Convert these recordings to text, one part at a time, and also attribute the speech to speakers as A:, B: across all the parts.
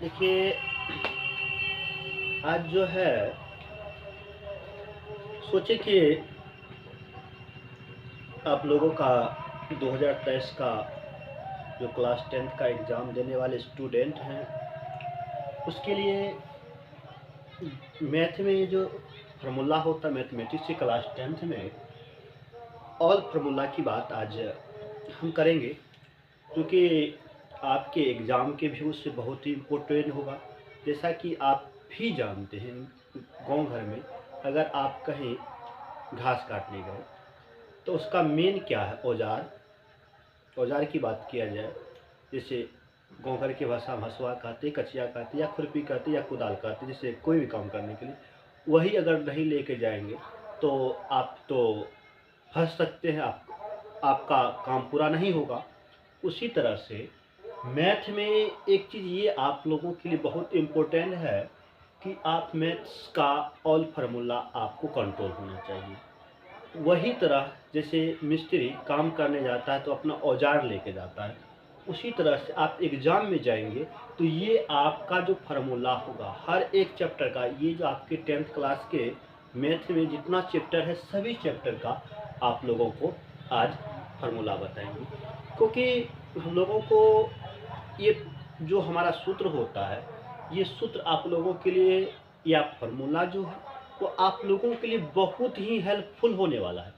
A: देखिए, आज जो है सोचिए कि आप लोगों का 2023 का जो क्लास 10th का एग्ज़ाम देने वाले स्टूडेंट हैं, उसके लिए मैथ में जो फ़ॉर्मूला होता है मैथमेटिक्स की क्लास 10th में ऑल फ़ॉर्मूला की बात आज हम करेंगे, क्योंकि आपके एग्ज़ाम के व्यू से बहुत ही इम्पोर्टेंट होगा। जैसा कि आप भी जानते हैं, गाँव घर में अगर आप कहीं घास काटने गए तो उसका मेन क्या है? औजार की बात किया जाए, जैसे गाँव घर की भाषा में हँसुआ कहते, कचिया कहते या खुरपी कहते या कुदाल कहते, जैसे कोई भी काम करने के लिए वही अगर नहीं लेके जाएंगे तो आप तो फंस सकते हैं, आपका काम पूरा नहीं होगा। उसी तरह से मैथ में एक चीज़ ये आप लोगों के लिए बहुत इम्पोर्टेंट है कि आप मैथ्स का ऑल फार्मूला आपको कंट्रोल होना चाहिए। वही तरह जैसे मिस्त्री काम करने जाता है तो अपना औजार लेके जाता है, उसी तरह से आप एग्ज़ाम में जाएंगे तो ये आपका जो फार्मूला होगा हर एक चैप्टर का, ये जो आपके 10th क्लास के मैथ में जितना चैप्टर है सभी चैप्टर का आप लोगों को आज फार्मूला बताएंगे। क्योंकि हम लोगों को ये जो हमारा सूत्र होता है, ये सूत्र आप लोगों के लिए या फार्मूला जो है वो आप लोगों के लिए बहुत ही हेल्पफुल होने वाला है।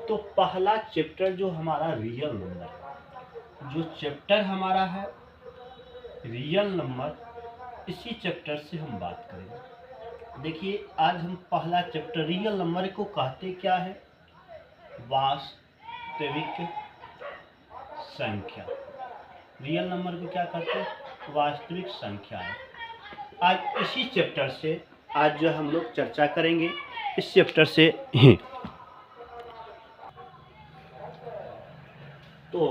A: तो पहला चैप्टर जो हमारा रियल नंबर है, जो चैप्टर हमारा है रियल नंबर, इसी चैप्टर से हम बात करेंगे। देखिए, आज हम पहला चैप्टर रियल नंबर को कहते क्या है? वास्तविक संख्या। रियल नंबर को क्या कहते हैं? वास्तविक संख्या है। आज इसी चैप्टर से आज जो हम लोग चर्चा करेंगे, इस चैप्टर से ही। तो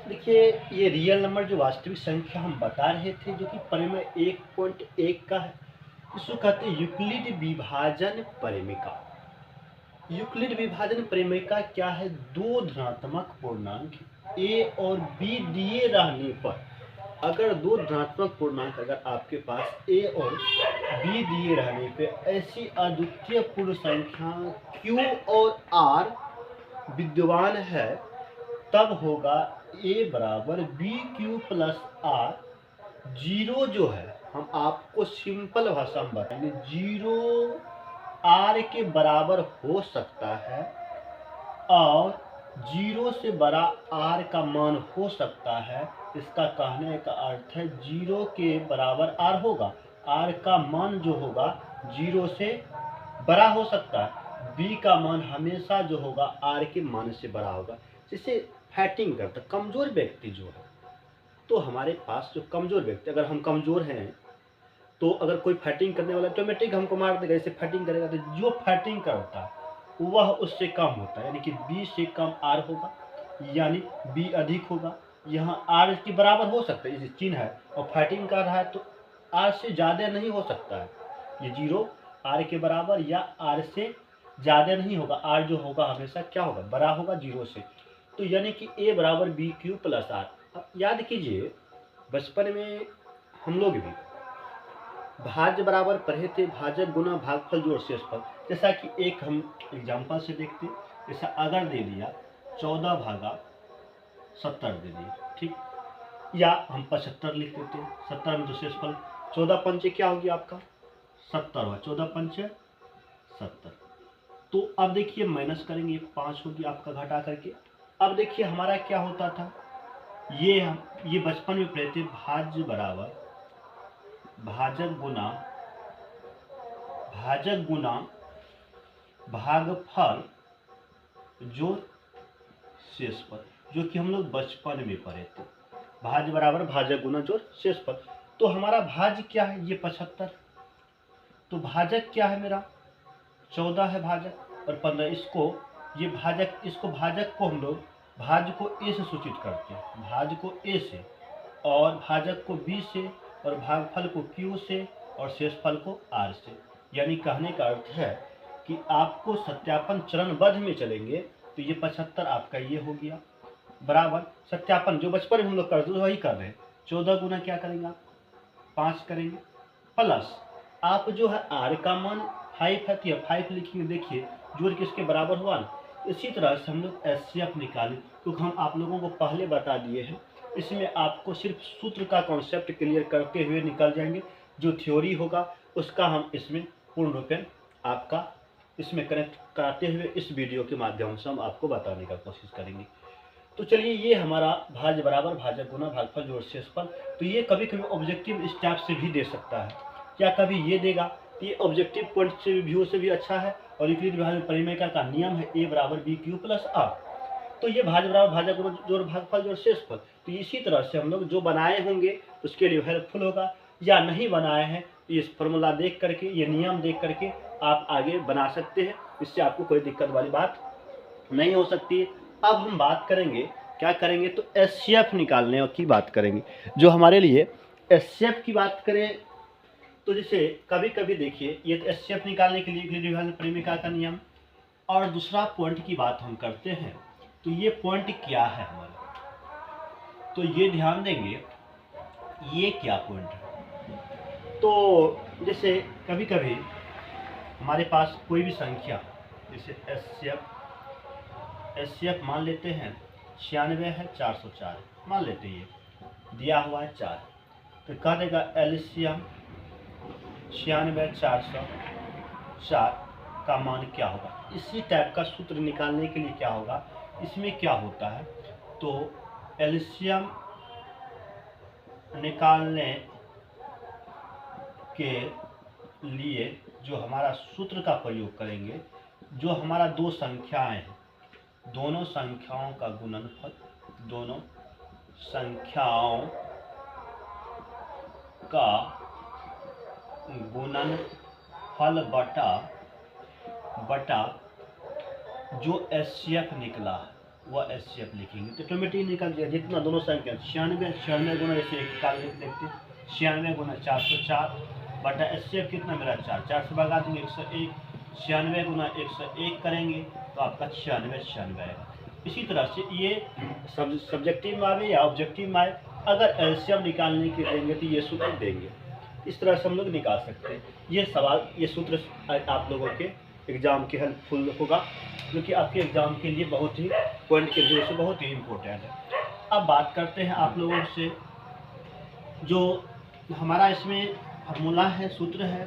A: देखिए, ये रियल नंबर जो वास्तविक संख्या हम बता रहे थे, जो कि परिमेय 1.1 का है, इसको कहते हैं यूक्लिड विभाजन परिमेय। यूक्लिड विभाजन परिमेय क्या है? दो धनात्मक पूर्णांक a और b दिए रहने पर, अगर दो धनात्मक पूर्णांक अगर आपके पास a और b दिए रहने पे ऐसी अद्वितीय पूर्ण संख्या q और r विद्यमान है, तब होगा a बराबर B Q plus R. Zero जो है, हम आपको सिंपल भाषा में बताएंगे, जीरो आर के बराबर हो सकता है और जीरो से बड़ा आर का मान हो सकता है। इसका कहने का अर्थ है जीरो के बराबर आर होगा, आर का मान जो होगा जीरो से बड़ा हो सकता है, बी का मान हमेशा जो होगा आर के मान से बड़ा होगा। जिसे फाइटिंग करता कमजोर व्यक्ति जो है, तो हमारे पास जो कमजोर व्यक्ति, अगर हम कमजोर हैं तो अगर कोई फाइटिंग करने वाला ऑटोमेटिक हमको मार देगा। जैसे फाइटिंग करेगा तो जो फाइटिंग करता है वह उससे कम होता है, यानी कि बी से कम आर होगा, यानी बी अधिक होगा। यहाँ आर के बराबर हो सकता है, जैसे चिन्ह है और फाइटिंग कर रहा है तो आर से ज़्यादा नहीं हो सकता है। ये जीरो आर के बराबर या आर से ज़्यादा नहीं होगा, आर जो होगा हमेशा क्या होगा? बड़ा होगा जीरो से। तो यानी कि ए बराबर बी क्यू प्लस आर। अब याद कीजिए, बचपन में हम लोग भी भाज्य बराबर पढ़े थे, भाजक गुना भागफल जोड़ शेषफल। जैसा कि एक हम एग्जाम्पल से देखते, जैसा अगर दे दिया 14 भागा 70 दे दिया, ठीक, या हम 75 लिख देते हैं। 70 में तो शेषफल 14 पंचे क्या होगी आपका? 70 हुआ, 14 पंचे 70। तो अब देखिए माइनस करेंगे, 5 होगी आपका घटा करके। अब देखिए हमारा क्या होता था, ये बचपन में पढ़े थे, भाज्य बराबर भाजक गुना भागफल जोड़ शेषफल, जो कि हम लोग बचपन में पढ़े थे। भाज्य बराबर भाजक गुना जोड़ शेषफल। तो हमारा भाज्य क्या है? ये 75। तो भाजक क्या है मेरा? 14 है भाजक, और 15 इसको, ये भाजक, इसको भाजक को हम लोग भाज्य को ए से सूचित करते हैं, भाज्य को ए से, और भाजक को बी से, और भागफल को क्यू से, और शेषफल को आर से। यानी कहने का अर्थ है कि आपको सत्यापन चरणबद्ध में चलेंगे तो ये 75 आपका ये हो गया, बराबर सत्यापन जो बचपन में हम लोग करते वही कर रहे हैं। 14 गुना क्या करेंगे आप? 5 करेंगे, प्लस आप जो है आर का मान 5 है तो यह 5 लिखेंगे। देखिए जोड़ किसके बराबर हुआ ना। इसी तरह से हम लोग एचसीएफ निकालें, क्योंकि हम आप लोगों को पहले बता दिए हैं। इसमें आपको सिर्फ सूत्र का कॉन्सेप्ट क्लियर करते हुए निकल जाएंगे, जो थ्योरी होगा उसका हम इसमें पूर्ण रूपेण आपका इसमें कनेक्ट कराते हुए इस वीडियो के माध्यम से हम आपको बताने का कोशिश करेंगे। तो चलिए, ये हमारा भाज्य बराबर भाजक गुना भागफल जोड़ शेषफल। तो ये कभी कभी ऑब्जेक्टिव इस टाइप से भी दे सकता है, क्या कभी ये देगा। तो ये ऑब्जेक्टिव पॉइंट से व्यू से भी अच्छा है, और यूक्लिड विभाजन परिमेय का नियम है a बराबर बी क्यू प्लस आर। तो ये भाज्य बराबर भाजक गुना जोड़ भागफल जोड़ शेषफल। तो इसी तरह से हम लोग जो बनाए होंगे उसके लिए हेल्पफुल होगा, या नहीं बनाए हैं इस फॉर्मूला देख करके, ये नियम देख करके आप आगे बना सकते हैं। इससे आपको कोई दिक्कत वाली बात नहीं हो सकती है। अब हम बात करेंगे, क्या करेंगे, तो एचसीएफ निकालने की बात करेंगे। जो हमारे लिए एचसीएफ की बात करें तो जैसे कभी कभी देखिए, ये तो एचसीएफ निकालने के लिए यूक्लिड विभाजन परिमेय का नियम। और दूसरा पॉइंट की बात हम करते हैं, तो ये पॉइंट क्या है हमारा, तो ये ध्यान देंगे ये क्या पॉइंट है। तो जैसे कभी कभी हमारे पास कोई भी संख्या, जैसे एचसीएफ मान लेते हैं 96 है, 404 मान लेते हैं, ये दिया हुआ है 4। तो कह देगा एलसीएम 96 404 का मान क्या होगा। इसी टाइप का सूत्र निकालने के लिए क्या होगा, इसमें क्या होता है, तो एलसीएम निकालने के लिए जो हमारा सूत्र का प्रयोग करेंगे, जो हमारा दो संख्याएं हैं, दोनों संख्याओं का गुणनफल, दोनों संख्याओं का गुणनफल बटा जो एचसीएफ निकला है वह एचसीएफ लिखेंगे। तो ऑटोमेटिक निकल जाएगा, जितना दोनों संख्या 96 गुना, जैसे एक निकाल देखते हैं 96 गुना 404 बटा एचसीएफ कितना मेरा 4 से भगा देंगे 101, 96 गुना 101 करेंगे तो आपका 96 आएगा। इसी तरह से ये सब्जेक्टिव में आए या ऑब्जेक्टिव में आए, अगर एलसीएम निकालने के देंगे तो ये सूत्र देंगे। इस तरह से हम लोग निकाल सकते हैं। ये सवाल, ये सूत्र आप लोगों के एग्जाम के हेल्पफुल होगा, जो कि आपके एग्जाम के लिए बहुत ही पॉइंट के व्यू से बहुत ही इम्पोर्टेंट है। अब बात करते हैं आप लोगों से, जो हमारा इसमें फार्मूला है, सूत्र है,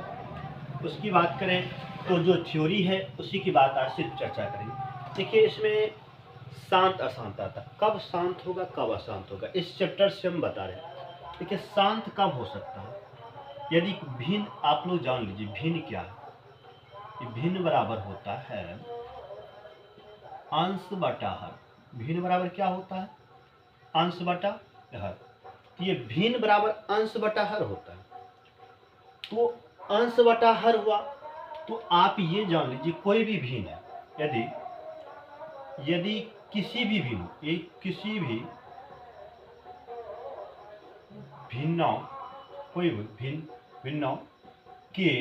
A: उसकी बात करें तो जो थ्योरी है उसी की बात आज सिर्फ चर्चा करेंगे। देखिए इसमें शांत अशांत आता, कब शांत होगा कब अशांत होगा, इस चैप्टर से हम बता रहे हैं। देखिए शांत कब हो सकता है, यदि भिन्न, आप लोग जान लीजिए भिन्न क्या है। भिन्न बराबर होता है अंश बटा हर। भिन्न बराबर क्या होता है, अंश बटा हर। ये भिन्न बराबर अंश बटा हर होता है। तो अंश बटा हर हुआ, तो आप ये जान लीजिए कोई भी भिन्न है, यदि किसी भी भिन्न, एक किसी भी भिन्नों, कोई भी भिन्नों के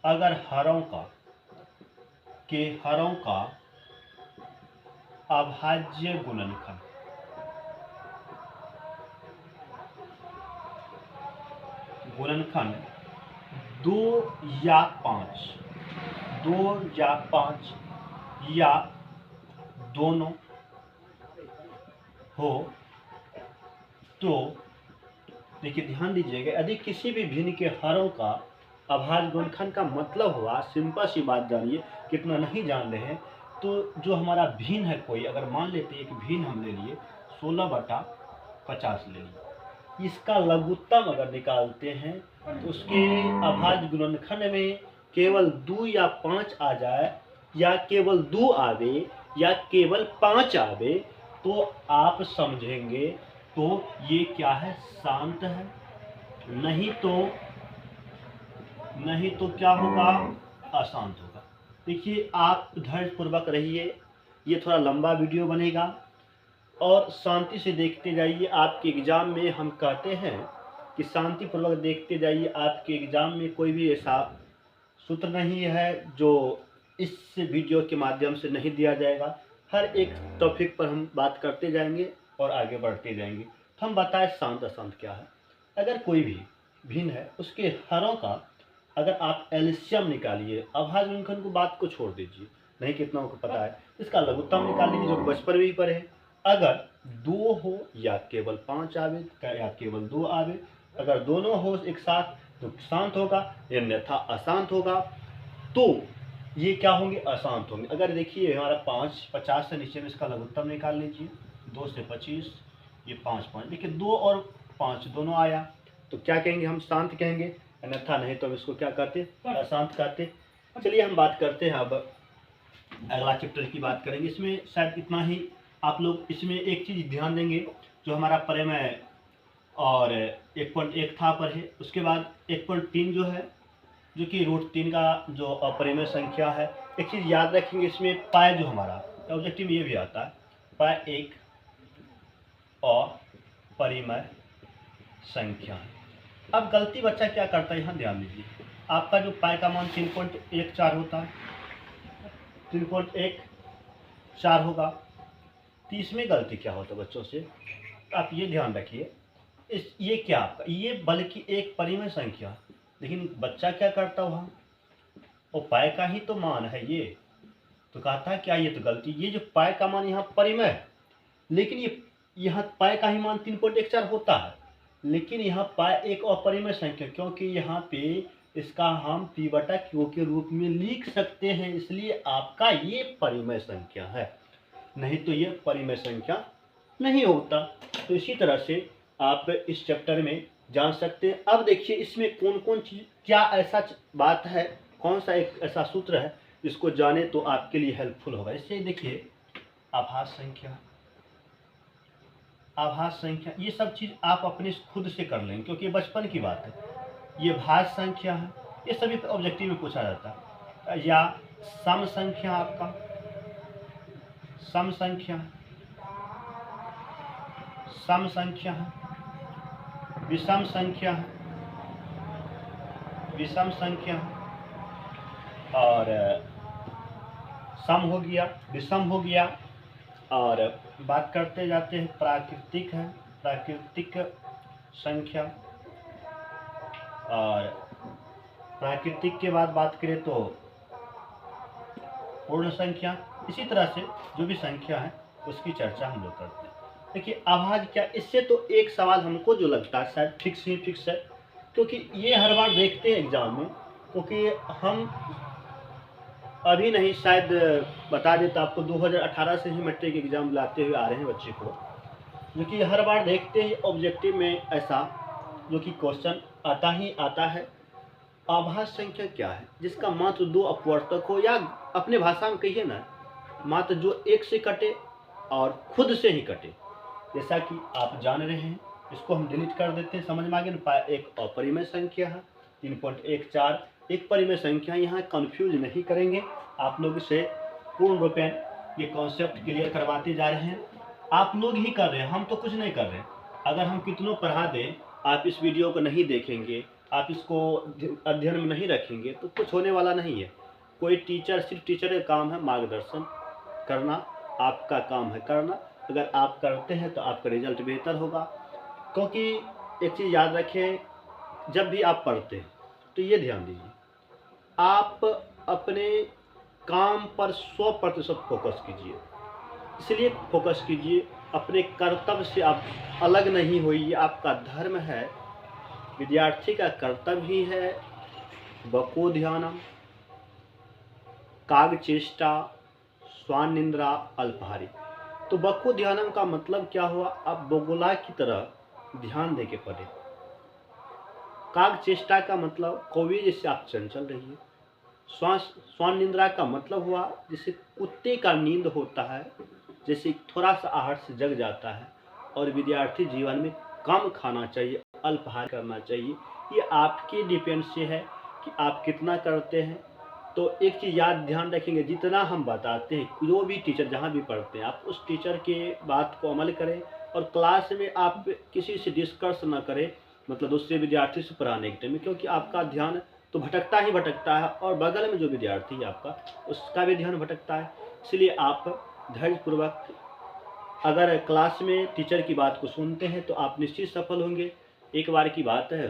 A: अगर हरों का अभाज्य गुणनखंड, गुणनखंड 2 या 5 या दोनों हो, तो देखिए ध्यान दीजिएगा, यदि किसी भी भिन्न के हरों का अभाज्य गुणनखंड का मतलब हुआ, सिंपल सी बात जानिए, कितना नहीं जान रहे हैं, तो जो हमारा भिन्न है कोई, अगर मान लेते हैं कि भिन्न हम ले लिए 16/50 ले लिए, इसका लघुत्तम अगर निकालते हैं तो उसके अभाज्य गुणनखंड में केवल 2 या 5 आ जाए, या केवल 2 आवे या केवल 5 आवे, तो आप समझेंगे तो ये क्या है, शांत है। नहीं तो क्या होगा, अशांत होगा। देखिए आप धैर्यपूर्वक रहिए, ये थोड़ा लंबा वीडियो बनेगा और शांति से देखते जाइए। आपके एग्ज़ाम में हम कहते हैं कि शांतिपूर्वक देखते जाइए। आपके एग्ज़ाम में कोई भी ऐसा सूत्र नहीं है जो इस वीडियो के माध्यम से नहीं दिया जाएगा। हर एक टॉपिक पर हम बात करते जाएंगे और आगे बढ़ते जाएंगे। हम बताएं शांत अशांत क्या है। अगर कोई भी भिन्न है उसके हरों का अगर आप एलसीएम निकालिए, अभाज्य गुणनखंड को बात को छोड़ दीजिए, नहीं कितना को पता है, इसका लघुत्तम निकाल लीजिए जो कि बचपन में ही पढ़े हैं। अगर 2 हो या केवल 5 आवे या केवल 2 आवे, अगर दोनों हो एक साथ तो शांत होगा, अन्यथा अशांत होगा। तो ये क्या होंगे? अशांत होंगे। अगर देखिए हमारा 5 50 से नीचे में इसका लघुत्तम निकाल लीजिए, 2 से 25, ये 5 5, देखिए 2 और 5 दोनों आया, तो क्या कहेंगे? हम शांत कहेंगे, अन्यथा नहीं तो हम इसको क्या कहते? अशांत कहते। चलिए हम बात करते हैं, अब अगला चैप्टर की बात करेंगे। इसमें शायद इतना ही। आप लोग इसमें एक चीज़ ध्यान देंगे, जो हमारा परिमेय और 1.1 था पर है, उसके बाद 1.3 जो है, जो कि √3 का जो अपरिमेय संख्या है। एक चीज़ याद रखेंगे, इसमें पाई जो हमारा ऑब्जेक्टिव ये भी आता है, पाई एक अपरिमेय संख्या है। अब गलती बच्चा क्या करता है, यहाँ ध्यान दीजिए, आपका जो पाई का मान 3.14 होता है, 3.14 होगा। तो इसमें गलती क्या होता है बच्चों से, आप ये ध्यान रखिए, ये क्या आपका, ये बल्कि एक परिमेय संख्या, लेकिन बच्चा क्या करता वहाँ, वो पाई का ही तो मान है ये, तो कहता है क्या ये तो गलती, ये जो पाई का मान यहाँ परिमेय है, लेकिन ये यहाँ पाई का ही मान 3.14 होता है, लेकिन यहाँ पाई एक अपरिमेय संख्या, क्योंकि यहाँ पे इसका हम p/q के रूप में लिख सकते हैं, इसलिए आपका ये परिमेय संख्या है, नहीं तो ये परिमेय संख्या नहीं होता। तो इसी तरह से आप इस चैप्टर में जान सकते हैं। अब देखिए इसमें कौन कौन चीज़, क्या ऐसा बात है, कौन सा एक ऐसा सूत्र है जिसको जाने तो आपके लिए हेल्पफुल होगा। इससे देखिए आभास संख्या, आभास संख्या, ये सब चीज़ आप अपने खुद से कर लेंगे, क्योंकि बचपन की बात है। ये भाज्य संख्या है, ये सभी ऑब्जेक्टिव में पूछा जाता है। या सम संख्या, आपका सम संख्या, सम संख्या है, विषम संख्या है, विषम संख्या है, और सम हो गया, विषम हो गया। और बात करते जाते हैं, प्राकृतिक है, प्राकृतिक संख्या, और प्राकृतिक के बाद बात करें तो पूर्ण संख्या। इसी तरह से जो भी संख्या है उसकी चर्चा हम लोग करते हैं। देखिए आभाज्य क्या, इससे तो एक सवाल हमको जो लगता है शायद फिक्स ही फिक्स है, क्योंकि ये हर बार देखते हैं एग्जाम में, क्योंकि हम अभी नहीं, शायद बता देता आपको, 2018 से ही मैट्रिक एग्जाम लाते हुए आ रहे हैं बच्चे को, जो कि हर बार देखते हैं ऑब्जेक्टिव में ऐसा जो कि क्वेश्चन आता ही आता है। आभाज्य संख्या क्या है? जिसका मात्र 2 अपवर्तक हो, या अपने भाषा में कहिए ना, मात्र जो एक से कटे और खुद से ही कटे। जैसा कि आप जान रहे हैं, इसको हम डिलीट कर देते हैं, समझ में आ गया ना। एक अपरिमेय संख्या है, 3.14 एक परिमेय संख्या। यहाँ कंफ्यूज नहीं करेंगे, आप लोग इसे पूर्ण रूपेण ये कॉन्सेप्ट क्लियर करवाते जा रहे हैं। आप लोग ही कर रहे हैं, हम तो कुछ नहीं कर रहे। अगर हम कितनों पढ़ा दें, आप इस वीडियो को नहीं देखेंगे, आप इसको अध्ययन में नहीं रखेंगे, तो कुछ होने वाला नहीं है। कोई टीचर, सिर्फ टीचर का काम है मार्गदर्शन करना, आपका काम है करना। अगर आप करते हैं तो आपका रिजल्ट बेहतर होगा। क्योंकि एक चीज़ याद रखें, जब भी आप पढ़ते हैं तो ये ध्यान दीजिए, आप अपने काम पर 100% फोकस कीजिए। इसलिए फोकस कीजिए, अपने कर्तव्य से आप अलग नहीं होइए, आपका धर्म है, विद्यार्थी का कर्तव्य ही है बको ध्यानम, कागचेष्टा, स्वानिंद्रा, अल्पहारी। तो बको ध्यानम का मतलब क्या हुआ? आप बोगुला की तरह ध्यान दे के पढ़े। कागचेष्टा का मतलब कौवे जैसे आप चंचल रहिए। स्वानिंद्रा का मतलब हुआ जैसे कुत्ते का नींद होता है, जैसे थोड़ा सा आहार से जग जाता है। और विद्यार्थी जीवन में कम खाना चाहिए, अल्पाहार करना चाहिए। ये आपके डिपेंड से है कि आप कितना करते हैं। तो एक चीज़ याद ध्यान रखेंगे, जितना हम बताते हैं, जो भी टीचर जहाँ भी पढ़ते हैं, आप उस टीचर के बात को अमल करें। और क्लास में आप किसी से डिस्कस ना करें, मतलब दूसरे विद्यार्थी से पढ़ाने के टाइम में, क्योंकि आपका ध्यान तो भटकता ही भटकता है, और बगल में जो विद्यार्थी है आपका, उसका भी ध्यान भटकता है। इसलिए आप धैर्यपूर्वक अगर क्लास में टीचर की बात को सुनते हैं तो आप निश्चित सफल होंगे। एक बार की बात है,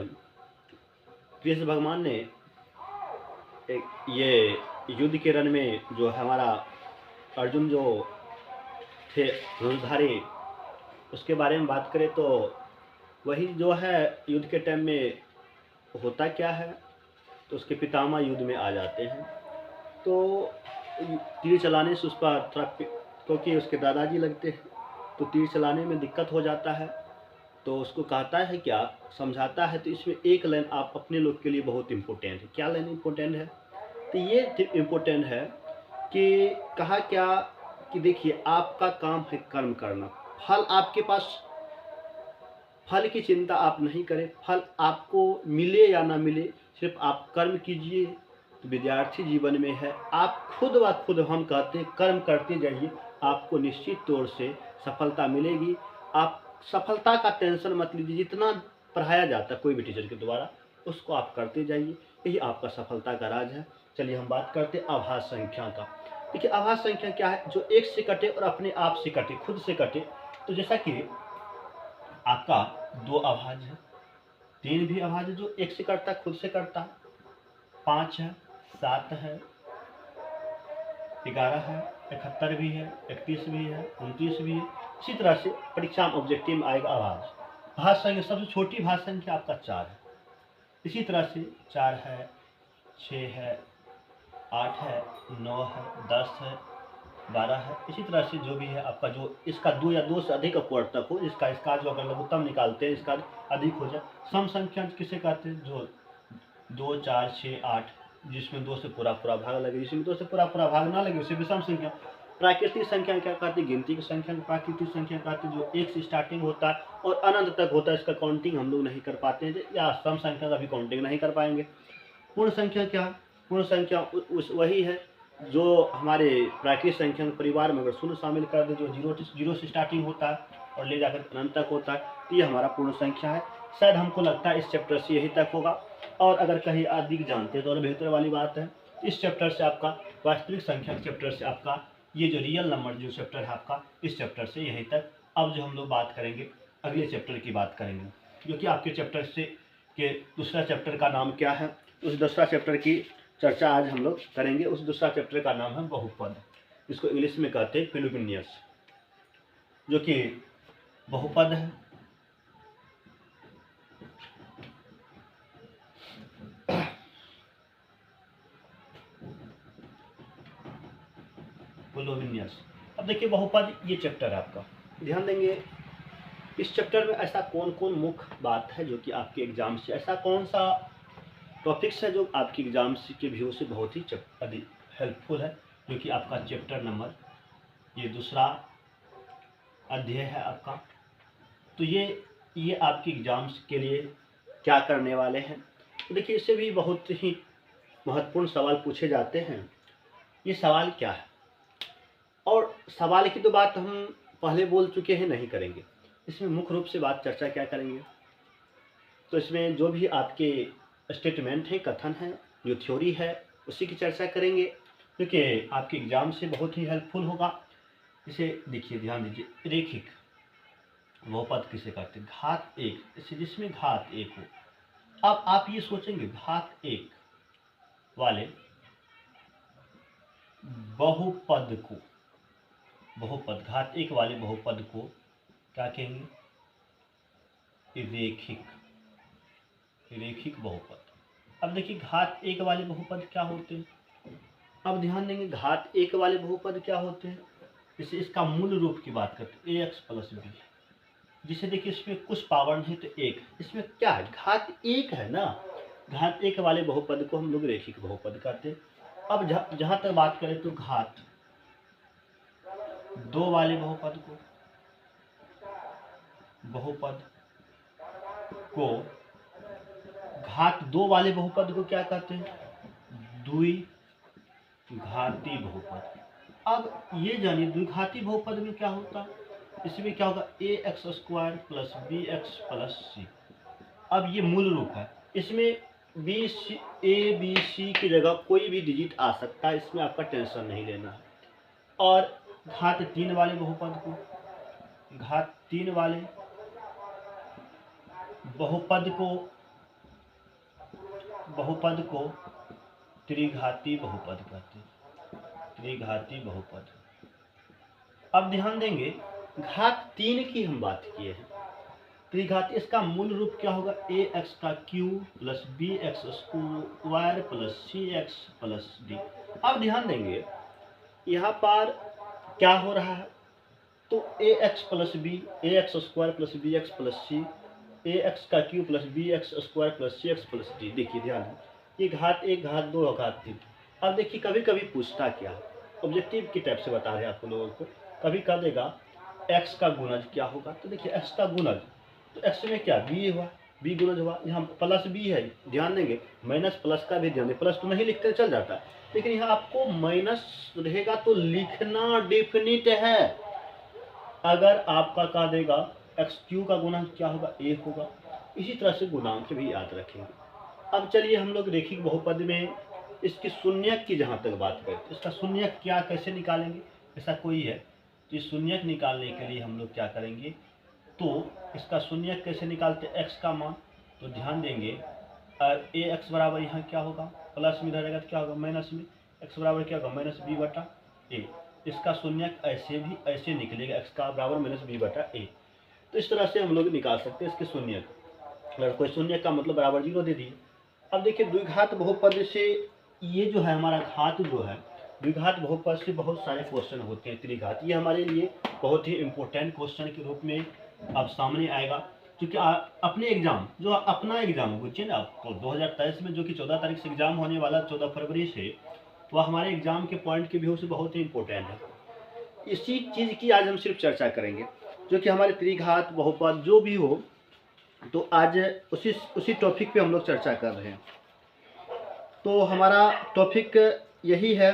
A: कृष्ण भगवान ने ये युद्ध के रण में जो हमारा अर्जुन जो थे धनुर्धारी, उसके बारे में बात करें तो वही जो है युद्ध के टाइम में होता क्या है, तो उसके पितामह युद्ध में आ जाते हैं। तो तीर चलाने से उस पर थोड़ा, क्योंकि उसके दादाजी लगते हैं, तो तीर चलाने में दिक्कत हो जाता है। तो उसको कहता है क्या, समझाता है। तो इसमें एक लाइन आप अपने लोग के लिए बहुत इम्पोर्टेंट है। क्या लाइन इम्पोर्टेंट है? तो ये इम्पोर्टेंट है कि कहा क्या कि देखिए, आपका काम है कर्म करना, फल आपके पास, फल की चिंता आप नहीं करें, फल आपको मिले या ना मिले, सिर्फ आप कर्म कीजिए। तो विद्यार्थी जीवन में है, आप खुद व खुद, हम कहते हैं कर्म करते जाइए, आपको निश्चित तौर से सफलता मिलेगी। आप सफलता का टेंशन मत लीजिए, जितना पढ़ाया जाता है कोई भी टीचर के द्वारा, उसको आप करते जाइए, यही आपका सफलता का राज है। चलिए हम बात करते हैं आभास संख्या का। देखिए आभास संख्या क्या है? जो एक से कटे और अपने आप से कटे, खुद से कटे। तो जैसा कि आपका 2 आभाज है, 3 भी आभाज है जो एक से कटता है, खुद से कटता है, 5 है, 7 है, 11 है, 71 भी है, 31 भी है, 29 भी है। इसी तरह से परीक्षा में ऑब्जेक्टिव में आएगा आभाज। भाज संख्या सबसे छोटी भाज संख्या आपका 4 है। इसी तरह से 4 है, 6 है, 8 है, 9 है, 10 है, 12 है। इसी तरह से जो भी है आपका, जो इसका 2 या 2 से अधिक अपवर्तक हो, इसका जो अगर लघुत्तम निकालते हैं, इसका अधिक हो जाए। सम संख्या किसे कहते हैं? जो 2, 4, 6, 8, जिसमें 2 से पूरा भाग लगे, जिसमें 2 से पूरा भाग ना लगे, उसे विषम संख्या। प्राकृतिक संख्या क्या कहते हैं? गिनती की संख्या। प्राकृतिक संख्या कहते हैं जो 1 से स्टार्टिंग होता है और अनंत तक होता है, इसका काउंटिंग हम लोग नहीं कर पाते हैं, या सम संख्या का भी काउंटिंग नहीं कर पाएंगे। पूर्ण संख्या क्या? पूर्ण संख्या उस वही है जो हमारे प्राकृतिक संख्या के परिवार में अगर शून्य शामिल कर दे, जो जीरो से स्टार्टिंग होता है और ले जाकर अनंत तक होता है, तो ये हमारा पूर्ण संख्या है। शायद हमको लगता है इस चैप्टर से यही तक होगा, और अगर कहीं अधिक जानते हैं तो और बेहतर वाली बात है। इस चैप्टर से आपका वास्तविक संख्या चैप्टर से आपका ये जो रियल नंबर जो चैप्टर है आपका, इस चैप्टर से यहीं तक। अब जो हम लोग बात करेंगे, अगले चैप्टर की बात करेंगे, जो कि आपके चैप्टर से के दूसरा चैप्टर का नाम क्या है, उस दूसरा चैप्टर की चर्चा आज हम लोग करेंगे। उस दूसरा चैप्टर का नाम है बहुपद, इसको इंग्लिश में कहते हैं पोलिनोमियल्स, जो कि बहुपद है। पोलिनोमियल्स। अब देखिए बहुपद ये चैप्टर है आपका, ध्यान देंगे इस चैप्टर में ऐसा कौन कौन मुख्य बात है जो कि आपके एग्जाम से, ऐसा कौन सा टॉपिक्स है जो आपके एग्जाम के व्यू से बहुत ही अधिक हेल्पफुल है, जो कि आपका चैप्टर नंबर ये दूसरा अध्याय है आपका। तो ये आपके एग्जाम्स के लिए क्या करने वाले हैं। तो देखिए इससे भी बहुत ही महत्वपूर्ण सवाल पूछे जाते हैं। ये सवाल क्या है, और सवाल की तो बात हम पहले बोल चुके हैं, नहीं करेंगे। इसमें मुख्य रूप से बात चर्चा क्या करेंगे, तो इसमें जो भी आपके स्टेटमेंट है, कथन है, जो थ्योरी है, उसी की चर्चा करेंगे, क्योंकि आपके एग्जाम से बहुत ही हेल्पफुल होगा। इसे देखिए, ध्यान दीजिए, रेखिक बहुपद किसे कहते हैं? घात 1, इसे जिसमें घात 1 हो। अब आप ये सोचेंगे घात 1 वाले बहुपद को, बहुपद घात 1 वाले बहुपद को क्या कहेंगे? रेखिक, रेखिक बहुपद। अब देखिए घात 1 वाले बहुपद क्या होते हैं। अब ध्यान देंगे घात 1 वाले बहुपद क्या होते हैं। जैसे इसका मूल रूप की बात करते हैं, ax + b, जिसे देखिए इसमें कुछ पावर नहीं तो 1, इसमें क्या है? घात 1 है ना। घात 1 वाले बहुपद को हम लोग रेखिक बहुपद कहते हैं। अब जहां तक बात करें तो घात 2 वाले बहुपद को घात 2 वाले बहुपद को क्या कहते हैं? द्विघाती बहुपद। अब ये जानिए द्विघाती बहुपद में क्या होता है। इसमें क्या होगा? ax² + bx + c। अब ये मूल रूप है, इसमें a b c की जगह कोई भी डिजिट आ सकता है, इसमें आपका टेंशन नहीं लेना है। और घात 3 वाले बहुपद को, घात 3 वाले बहुपद को त्रिघाती बहुपद कहते हैं, त्रिघाती बहुपद। अब ध्यान देंगे घात 3 की हम बात किए हैं। त्रिघाती इसका मूल रूप क्या होगा, ए एक्स का cube plus B x square plus सी एक्स प्लस डी। अब ध्यान देंगे यहाँ पर क्या हो रहा है, तो A x plus B, A X square plus B x plus C, A x का cube plus B x square plus सी एक्स प्लस डी। देखिए ध्यान दें, ये घात 1 घात 2 और घात 3। अब देखिए कभी कभी पूछता क्या, ऑब्जेक्टिव की टाइप से बता रहे हैं आपको लोगों को, कभी कह देगा एक्स का गुणज क्या होगा, तो देखिए एक्स का गुणज, तो एक्स में क्या बी हुआ, बी गुणज हुआ, यहाँ प्लस बी है, ध्यान देंगे माइनस प्लस का भी ध्यान दें, प्लस तो नहीं लिखते चल जाता है, लेकिन यहाँ आपको माइनस रहेगा तो लिखना डेफिनिट है। अगर आपका कह देगा एक्स क्यू का गुणांक क्या होगा, ए होगा। इसी तरह से गुणांक भी याद रखेंगे। अब चलिए हम लोग रेखिक बहुपद में इसकी शून्यक की जहाँ तक बात करें, तो इसका शून्यक क्या कैसे निकालेंगे, ऐसा कोई है तो शून्यक निकालने के लिए हम लोग क्या करेंगे, तो इसका शून्यक कैसे निकालते हैं, एक्स का मान, तो ध्यान देंगे ए एक्स बराबर यहाँ क्या होगा, प्लस में रहेगा तो क्या होगा माइनस में, एक्स बराबर क्या होगा माइनस बी बटा ए। इसका शून्यक ऐसे भी ऐसे निकलेगा, एक्स का बराबर माइनस बी बटा ए। तो इस तरह से हम लोग निकाल सकते हैं इसके शून्यक। अगर कोई शून्यक का मतलब बराबर 0 दे दिए। अब देखिए द्विघात बहुपद से ये जो है हमारा घात जो है, द्विघात बहुपद से बहुत सारे क्वेश्चन होते हैं त्रिघात, ये हमारे लिए बहुत ही इम्पोर्टेंट क्वेश्चन के रूप में अब सामने आएगा। क्योंकि अपने एग्जाम जो अपना एग्जाम पूछिए ना आपको 2023 में जो कि 14 तारीख से एग्जाम होने वाला 14 फरवरी से, वह हमारे एग्जाम के पॉइंट के व्यू से बहुत ही इम्पोर्टेंट है। इसी चीज़ की आज हम सिर्फ चर्चा करेंगे, जो कि हमारे त्रिघात बहुपद जो भी हो, तो आज उसी टॉपिक पे हम लोग चर्चा कर रहे हैं। तो हमारा टॉपिक यही है।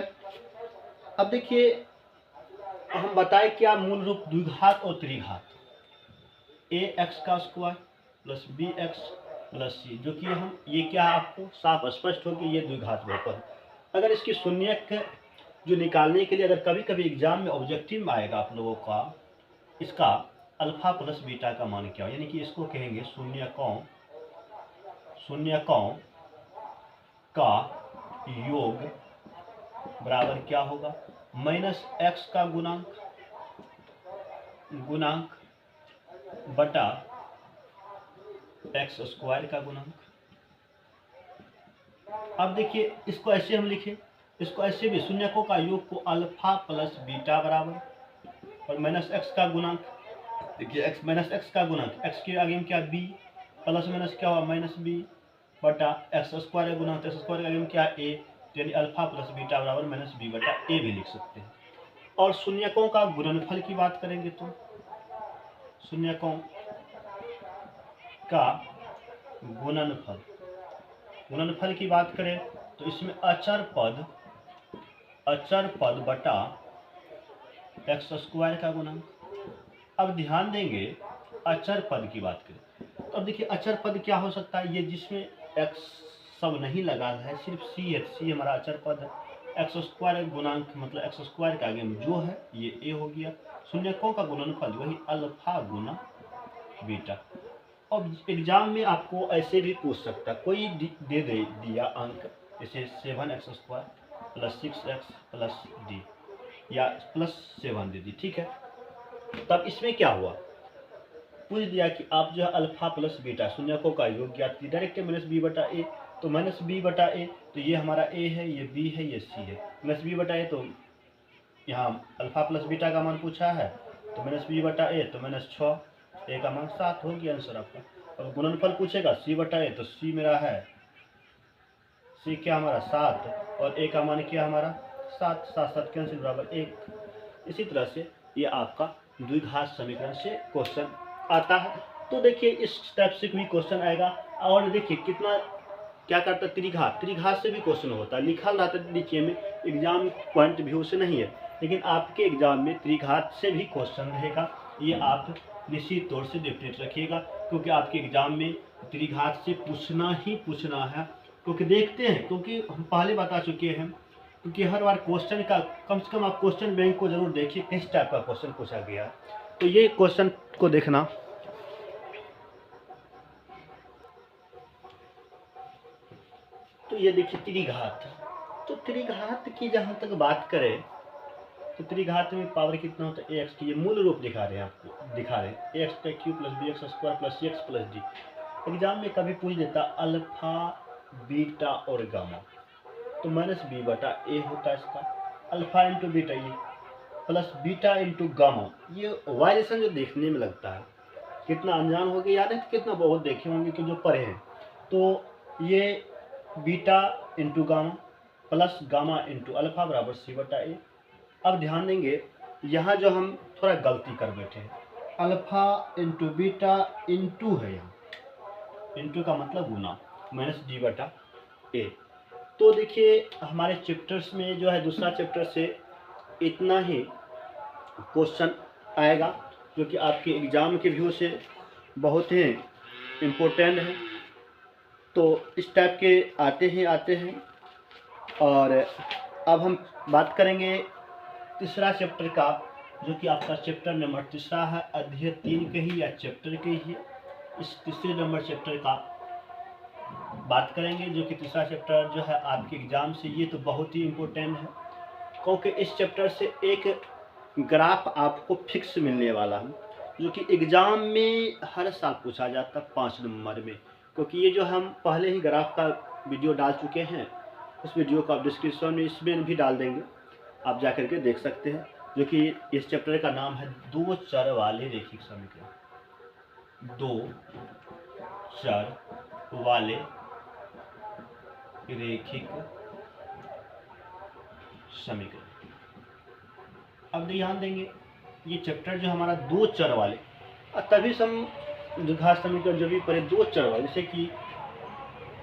A: अब देखिए हम बताएं क्या मूल रूप द्विघात और त्रिघात, ए एक्स का square plus B x plus C, जो कि हम ये क्या आपको साफ स्पष्ट हो कि ये द्विघात बहुपद। अगर इसकी शून्यक जो निकालने के लिए अगर कभी कभी एग्जाम में ऑब्जेक्टिव में आएगा आप लोगों का, इसका अल्फा प्लस बीटा का मान क्या हो, यानी कि इसको कहेंगे शून्यकों का योग बराबर क्या होगा, माइनस एक्स का गुणांक बटा एक्स स्क्वायर का गुणांक। अब देखिए इसको ऐसे हम लिखें, इसको ऐसे भी शून्यकों का योग को अल्फा प्लस बीटा बराबर और माइनस एक्स का गुणांक, देखिए एक्स माइनस एक्स का गुणांक, एक्स के आगे में क्या बी, प्लस माइनस क्या हुआ माइनस बी बटा एक्स स्क्वायर का गुणांक, एक्स स्क्वायर के आगे में क्या ए, यानी अल्फा प्लस बीटा बराबर माइनस बी बटा ए भी लिख सकते हैं। और शून्यकों का गुणनफल की बात करेंगे तो शून्यकों का गुणनफल की बात करें तो इसमें अचर पद बटा एक्स स्क्वायर का गुणांक। अब ध्यान देंगे अचर पद की बात करें तो अब देखिए अचर पद क्या हो सकता है, ये जिसमें एक्स सब नहीं लगा है, सिर्फ सी है, सी हमारा अचर पद है। एक्स स्क्वायर गुणांक मतलब एक्स स्क्वायर के आगे में जो है ये ए हो गया। शून्यकों का गुणनफल वही अल्फा गुना बीटा। अब एग्जाम में आपको ऐसे भी पूछ सकता, कोई दे दिया अंक जैसे 7x square plus 6x plus D या प्लस 7 दे दी, ठीक है। तब इसमें क्या हुआ, पूछ दिया कि आप जो है अल्फा प्लस बीटा शून्यकों का योग ज्ञात कीजिए, डायरेक्ट माइनस बी बटा ए, तो माइनस बी बटा ए, तो ये हमारा ए है, ये बी है, ये सी है, माइनस बी बटा ए, तो यहाँ अल्फा प्लस बीटा का मान पूछा है तो माइनस बी बटा ए, तो माइनस 6, ए का मान 7 हो गया आंसर आपका। अब गुणनफल पूछेगा सी बटा ए, तो सी मेरा है, सी क्या हमारा 7 और ए का मान क्या हमारा 7, 7 7 कैंसिल बराबर 1। इसी तरह से ये आपका द्विघात समीकरण से क्वेश्चन आता है। तो देखिए इस टाइप से भी क्वेश्चन आएगा। और देखिए कितना क्या करता है, त्रिघात से भी क्वेश्चन होता है, लिखा रहता है नीचे में, एग्जाम पॉइंट व्यू से नहीं है, लेकिन आपके एग्जाम में त्रिघात से भी क्वेश्चन रहेगा। ये आप निश्चित तौर से डेफिनेट रखिएगा, क्योंकि आपके एग्जाम में त्रिघात से पूछना ही पूछना है। क्योंकि देखते हैं, क्योंकि हम पहले बता चुके हैं, क्योंकि हर बार क्वेश्चन का कम से कम आप क्वेश्चन बैंक को जरूर देखिए किस टाइप का क्वेश्चन पूछा गया। तो ये क्वेश्चन को देखना, तो ये देखिए त्रिघात, तो त्रिघात की जहाँ तक बात करें तो त्रिघात में पावर कितना होता है एक्स की, ये मूल रूप दिखा रहे हैं आपको, दिखा रहे हैं एक्स का cube plus B x square plus सी एक्स प्लस डी। एग्जाम में कभी पूछ देता अल्फा बीटा और गामा, तो माइनस बी बटा ए होता है इसका, अल्फा इंटू बीटा ये प्लस बीटा इंटू गामा। ये वाइलेशन जो देखने में लगता है कितना अनजान हो गया, याद है कितना बहुत देखे होंगे कि जो पढ़े हैं। तो ये beta into gamma plus gamma into alpha बराबर सी बटा ए। अब ध्यान देंगे यहाँ जो हम थोड़ा गलती कर बैठे हैं, अल्फा इंटू बीटा इंटू है, यहाँ इंटू का मतलब गुना, माइनस डी बटा ए। तो देखिए हमारे चैप्टर्स में जो है दूसरा चैप्टर से इतना ही क्वेश्चन आएगा जो कि आपके एग्ज़ाम के व्यू से बहुत ही इम्पोर्टेंट है। तो इस टाइप के आते हैं। और अब हम बात करेंगे तीसरा चैप्टर का, जो कि आपका चैप्टर नंबर तीसरा है, अध्याय 3 के ही या चैप्टर के ही इस तीसरे नंबर चैप्टर का बात करेंगे, जो कि तीसरा चैप्टर जो है आपके एग्ज़ाम से ये तो बहुत ही इम्पोर्टेंट है, क्योंकि इस चैप्टर से एक ग्राफ आपको फिक्स मिलने वाला है, जो कि एग्ज़ाम में हर साल पूछा जाता है 5 नंबर में। क्योंकि ये जो हम पहले ही ग्राफ का वीडियो डाल चुके हैं, उस वीडियो को आप डिस्क्रिप्शन में इसमें भी डाल देंगे, आप जा करके देख सकते हैं। जो कि इस चैप्टर का नाम है दो चर वाले रैखिक समीकरण, दो चर वाले रैखिक समीकरण। अब ध्यान देंगे ये चैप्टर जो हमारा दो चर वाले, तभी सम द्विघात समीकरण जो भी पढ़े दो चर वाले, जैसे कि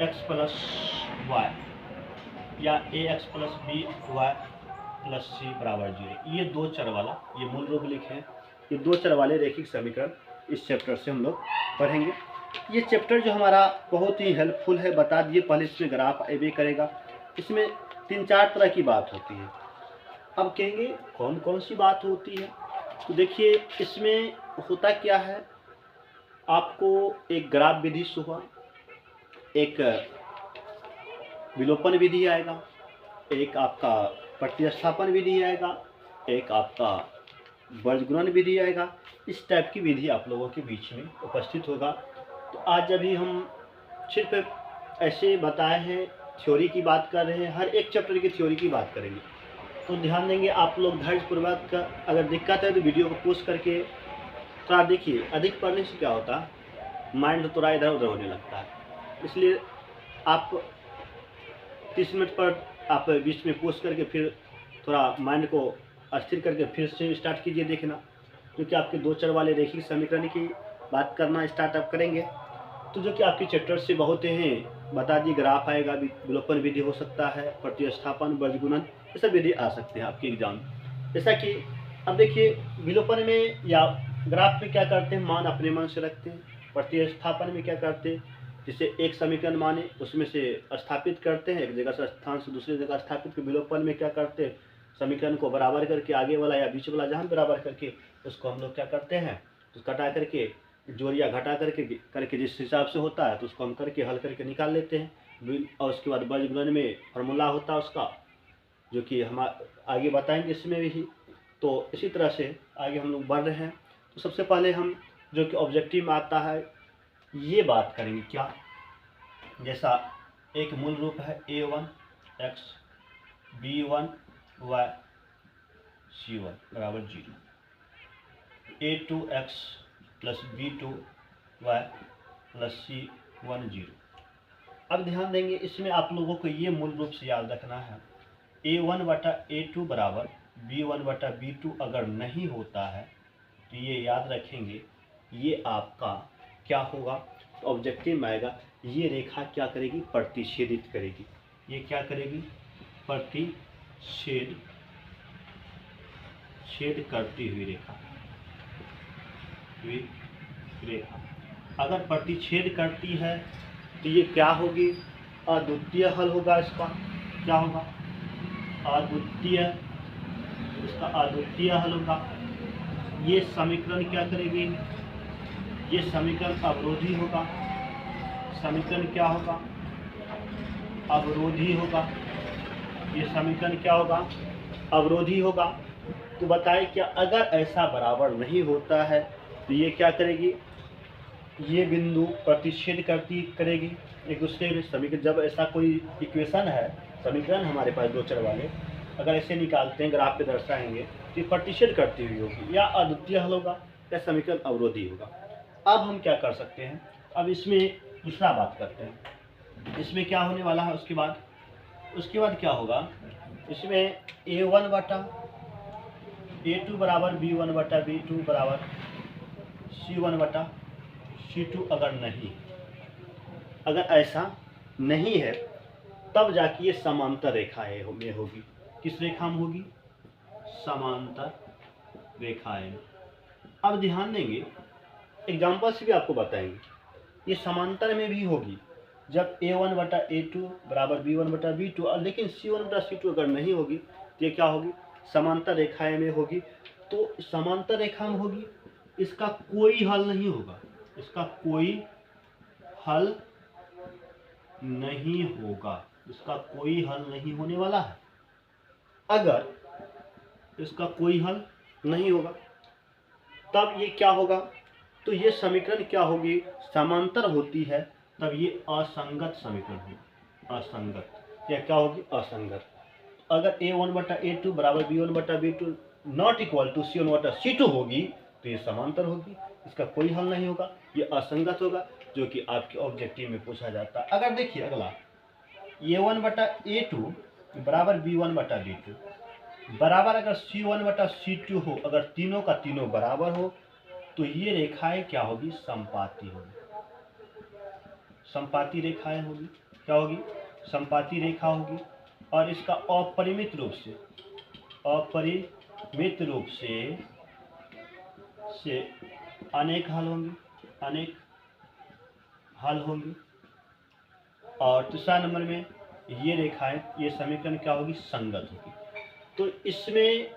A: x प्लस वाई या a x plus b y plus c बराबर 0, ये दो चर वाला, ये मूल रूप लिखे हैं, ये दो चर वाले रैखिक समीकरण इस चैप्टर से हम लोग पढ़ेंगे। ये चैप्टर जो हमारा बहुत ही हेल्पफुल है, बता दिए पहले इसमें ग्राफ एबे करेगा, इसमें 3-4 तरह की बात होती है। अब कहेंगे कौन कौन सी बात होती है, तो देखिए इसमें होता क्या है, आपको एक ग्राफ विधि से हुआ, एक विलोपन विधि आएगा, एक आपका प्रतिस्थापन विधि आएगा, एक आपका वर्गगुणन विधि आएगा। इस टाइप की विधि आप लोगों के बीच में उपस्थित होगा। तो आज अभी हम सिर्फ ऐसे बताए हैं, थ्योरी की बात कर रहे हैं, हर एक चैप्टर की थ्योरी की बात करेंगे। तो ध्यान देंगे आप लोग धैर्यपूर्वक, अगर दिक्कत है तो वीडियो को पोस्ट करके थोड़ा देखिए। अधिक पढ़ने से क्या होता है, माइंड थोड़ा इधर उधर होने लगता है, इसलिए आप 30 मिनट पर आप बीच में पोस्ट करके फिर थोड़ा माइंड को अस्थिर करके फिर से स्टार्ट कीजिए देखना, क्योंकि आपके दो चर वाले रैखिक समीकरण की बात करना स्टार्टअप करेंगे। तो जो कि आपके चैप्टर से बहुत हैं, बता दिए ग्राफ आएगा, विलोपन विधि हो सकता है, प्रतिस्थापन वर्गगुणन, ये सब विधि आ सकते हैं आपके एग्जाम। जैसा कि अब देखिए विलोपन में या ग्राफ में क्या करते हैं, मान अपने मान से रखते हैं। प्रतिस्थापन में क्या करते हैं, जिसे एक समीकरण माने उसमें से स्थापित करते हैं, एक जगह से स्थान से दूसरी जगह स्थापित कर। विलोपन में क्या करते हैं, समीकरण को बराबर करके आगे वाला या बीच वाला जहाँ बराबर करके उसको हम लोग क्या करते हैं, तो कटा करके जोड़िया घटा करके जिस हिसाब से होता है तो उसको हम करके हल करके निकाल लेते हैं। और उसके बाद वर्गगुणन में फार्मूला होता है उसका, जो कि हम आगे बताएंगे इसमें भी। तो इसी तरह से आगे हम लोग बढ़ रहे हैं। तो सबसे पहले हम जो कि ऑब्जेक्टिव में आता है ये बात करेंगे क्या, जैसा एक मूल रूप है a1 x b1 y c1 बराबर 0, a2 x plus b2 y plus c1 0। अब ध्यान देंगे इसमें आप लोगों को ये मूल रूप से याद रखना है, a1 बटा a2 बराबर b1 बटा b2 अगर नहीं होता है तो ये याद रखेंगे, ये आपका क्या होगा, तो ऑब्जेक्टिव में आएगा, ये रेखा क्या करेगी, प्रतिच्छेदित करेगी। ये क्या करेगी, प्रतिच्छेद करती हुई रेखा। अगर प्रतिच्छेद करती है तो ये क्या होगी, अद्वितीय हल होगा। इसका क्या होगा, अद्वितीय, इसका अद्वितीय हल होगा। ये समीकरण क्या करेगी, ये समीकरण अवरोधी होगा। समीकरण क्या होगा, अवरोधी होगा। ये समीकरण क्या होगा? अवरोधी होगा। तो बताए क्या अगर ऐसा बराबर नहीं होता है तो ये क्या करेगी? ये बिंदु प्रतिच्छेद करेगी एक दूसरे में। समीकरण जब ऐसा कोई इक्वेशन है, समीकरण हमारे पास दो चर वाले, अगर ऐसे निकालते हैं, ग्राफ पे दर्शाएंगे तो ये प्रतिच्छेद करती हुई होगी, या अद्वितीय हल होगा या समीकरण अवरोधी होगा। अब हम क्या कर सकते हैं? अब इसमें दूसरा बात करते हैं, इसमें क्या होने वाला है उसके बाद क्या होगा? इसमें A1 बटा A2 बराबर B1 बटा B2 बराबर C1 बटा C2 अगर ऐसा नहीं है तब जाके ये समांतर रेखाएं में होगी। किस रेखा में होगी? समांतर रेखाएं में। अब ध्यान देंगे, एग्जाम्पल से भी आपको बताएंगे, ये समांतर में भी होगी जब A1 बटा A2 बराबर B1 बटा B2, और लेकिन C1 बटा C2 अगर नहीं होगी तो ये क्या होगी? समांतर रेखाएं में होगी। तो समांतर रेखा में होगी, इसका कोई हल नहीं होगा, इसका कोई हल नहीं होगा, इसका कोई हल नहीं होने वाला है। अगर इसका कोई हल नहीं होगा तब ये क्या होगा? तो ये समीकरण क्या होगी? समांतर होती है तब ये असंगत समीकरण होगी। असंगत, या क्या होगी? असंगत। अगर A1 बटा A2 बराबर B1 बटा B2 not equal to C1 बटा C2 होगी तो ये समांतर होगी, इसका कोई हल नहीं होगा, ये असंगत होगा, जो कि आपके ऑब्जेक्टिव में पूछा जाता है। अगर देखिए अगला, A1 बटा A2 बराबर B1 बटा B2 बराबर अगर C1 बटा C2 हो, अगर तीनों का तीनों बराबर हो तो ये रेखाएं क्या होगी? संपाती होगी। संपाती रेखाएं होगी। क्या होगी? संपाती रेखा होगी। और इसका अपरिमित रूप से अनेक हल होंगे। और तीसरा नंबर में ये रेखाएं, ये समीकरण क्या होगी? संगत होगी। तो इसमें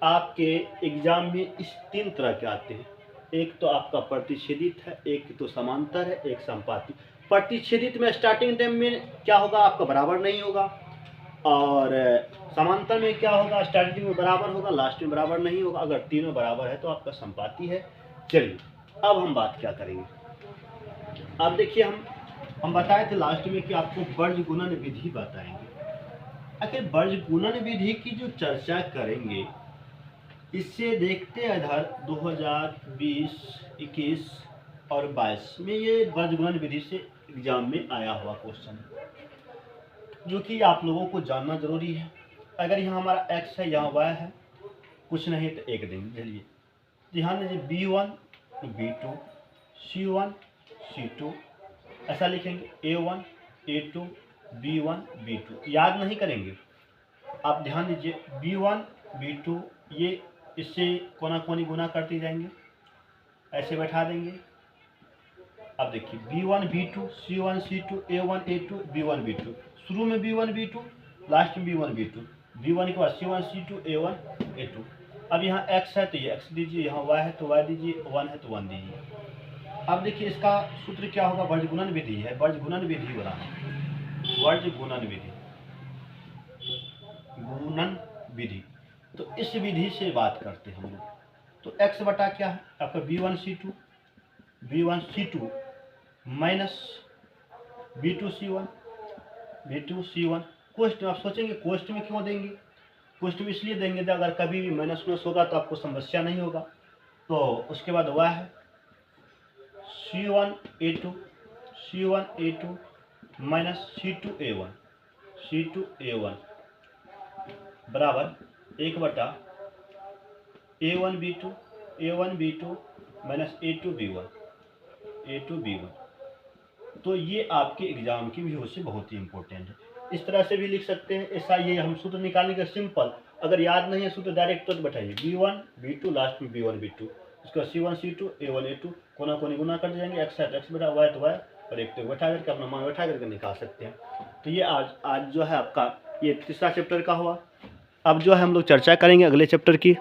A: आपके एग्जाम में इस तीन तरह के आते हैं, एक तो आपका प्रतिच्छेदित है, एक तो समांतर है, एक संपाती। प्रतिच्छेदित में स्टार्टिंग टाइम में क्या होगा? आपका बराबर नहीं होगा, और समांतर में क्या होगा? स्टार्टिंग में बराबर होगा, लास्ट में बराबर नहीं होगा। अगर तीनों बराबर है तो आपका संपाती है। चलिए अब हम बात क्या करेंगे? अब देखिए, हम बताए थे लास्ट में कि आपको वर्ज गुणन विधि बताएंगे। अगर वर्ज गुणन विधि की जो चर्चा करेंगे, इससे देखते इधर 2020, 21 और 22 में ये वर्ज गुणन विधि से एग्जाम में आया हुआ क्वेश्चन, जो कि आप लोगों को जानना जरूरी है। अगर यहाँ हमारा x है, यहाँ y है, कुछ नहीं तो एक देंगे। चलिए ध्यान दीजिए, B1 B2 C1 C2 ऐसा लिखेंगे, A1 A2 B1 B2, याद नहीं करेंगे आप। ध्यान दीजिए, B1 B2 ये इससे कोना कोनी गुना करते जाएंगे, ऐसे बैठा देंगे। अब देखिए, B1 B2 C1 C2 A1 A2 B1 B2, शुरू में B1 B2, लास्ट में B1 B2, B1 के बाद C1 C2 A1 A2। अब यहाँ x है तो ये x दीजिए, यहाँ y है तो y दीजिए, 1 है तो 1 दीजिए। अब देखिए, इसका सूत्र क्या होगा? वर्ज गुणन विधि है, वर्ज गुणन विधि हो रहा है, वर्ज गुणन विधि। तो इस विधि से बात करते हैं हम लोग। तो x बटा क्या है आपका? B1 C2 minus B2 C1। कोष्ट में आप सोचेंगे कोष्ट में क्यों देंगे? कोष्ट में इसलिए देंगे तो अगर कभी भी माइनस प्लस होगा तो आपको समस्या नहीं होगा। तो उसके बाद y है C1 A2 minus C2 A1 बराबर 1 बटा A1 B2 minus A2 B1। तो ये आपके एग्जाम की व्यू से बहुत ही इंपॉर्टेंट है। इस तरह से भी लिख सकते हैं, ऐसा ये हम सूत्र निकालने का सिंपल। अगर याद नहीं है सूत्र डायरेक्ट तो बैठाइए, B1 B2 लास्ट में B1 B2, उसका C1 C2 A1 A2, कोना कोनी गुना कर जाएंगे, x है तो x बेटा, y तो y, और एक तो बैठा करके अपना मान बैठा करके निकाल सकते हैं। तो ये आज जो है आपका ये तीसरा चैप्टर का हुआ। अब जो है हम लोग चर्चा करेंगे अगले चैप्टर की।